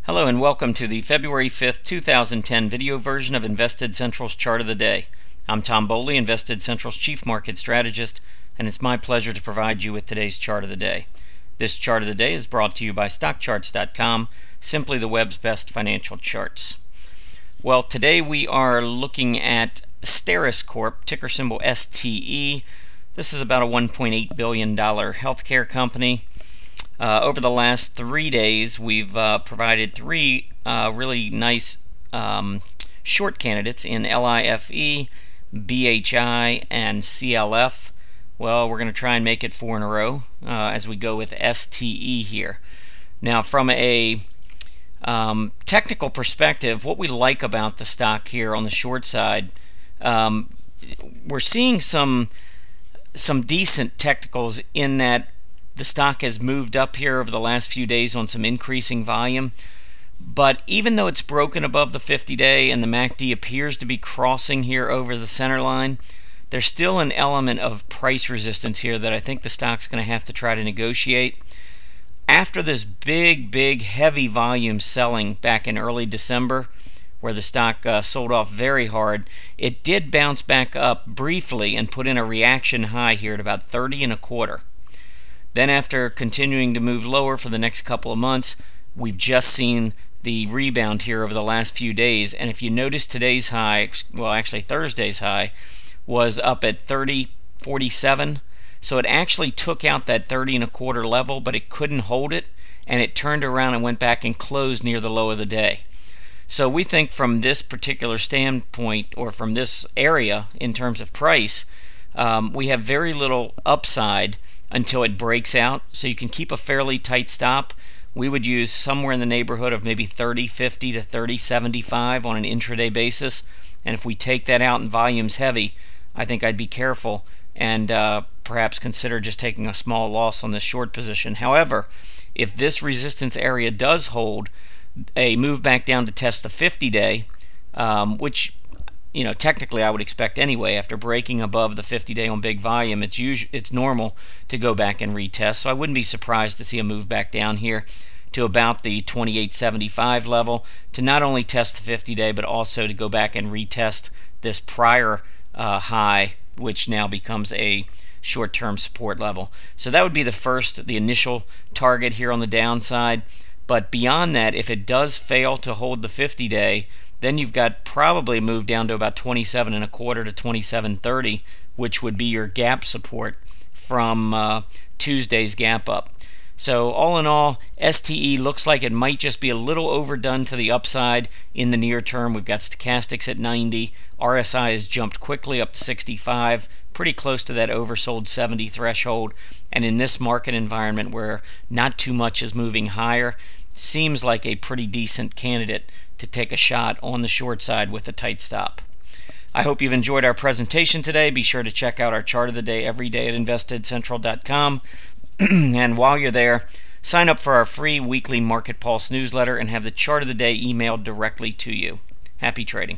Hello and welcome to the February 5th, 2010 video version of Invested Central's Chart of the Day. I'm Tom Boley, Invested Central's Chief Market Strategist, and it's my pleasure to provide you with today's Chart of the Day. This Chart of the Day is brought to you by StockCharts.com, simply the web's best financial charts. Well, today we are looking at Steris Corp, ticker symbol STE. This is about a $1.8 billion healthcare company. Over the last 3 days, we've provided three really nice short candidates in LIFE, BHI, and CLF. Well, we're going to try and make it 4 in a row as we go with STE here. Now, from a technical perspective, what we like about the stock here on the short side, we're seeing some decent technicals in that the stock has moved up here over the last few days on some increasing volume. But even though it's broken above the 50-day and the MACD appears to be crossing here over the center line, there's still an element of price resistance here that I think the stock's going to have to try to negotiate. After this big, heavy volume selling back in early December, where the stock sold off very hard, it did bounce back up briefly and put in a reaction high here at about 30.25. Then after continuing to move lower for the next couple of months, we've just seen the rebound here over the last few days. And if you notice today's high, well actually Thursday's high, was up at 30.47. So it actually took out that 30.25 level, but it couldn't hold it, and it turned around and went back and closed near the low of the day. So we think from this particular standpoint, or from this area in terms of price, we have very little upside until it breaks out. So you can keep a fairly tight stop. We would use somewhere in the neighborhood of maybe 30.50 to 30.75 on an intraday basis. And if we take that out and volume's heavy, I think I'd be careful and perhaps consider just taking a small loss on this short position. However, if this resistance area does hold, a move back down to test the 50-day, which technically I would expect anyway. After breaking above the 50-day on big volume, it's normal to go back and retest. So I wouldn't be surprised to see a move back down here to about the 28.75 level to not only test the 50-day, but also to go back and retest this prior high, which now becomes a short-term support level. So that would be the initial target here on the downside. But beyond that, if it does fail to hold the 50-day, then you've got probably moved down to about 27.25 to 27.30, which would be your gap support from Tuesday's gap up. So all in all, STE looks like it might just be a little overdone to the upside in the near term. We've got stochastics at 90. RSI has jumped quickly up to 65, pretty close to that oversold 70 threshold. And in this market environment where not too much is moving higher, seems like a pretty decent candidate to take a shot on the short side with a tight stop. I hope you've enjoyed our presentation today. Be sure to check out our chart of the day every day at investedcentral.com. And while you're there, sign up for our free weekly Market Pulse newsletter and have the chart of the day emailed directly to you. Happy trading.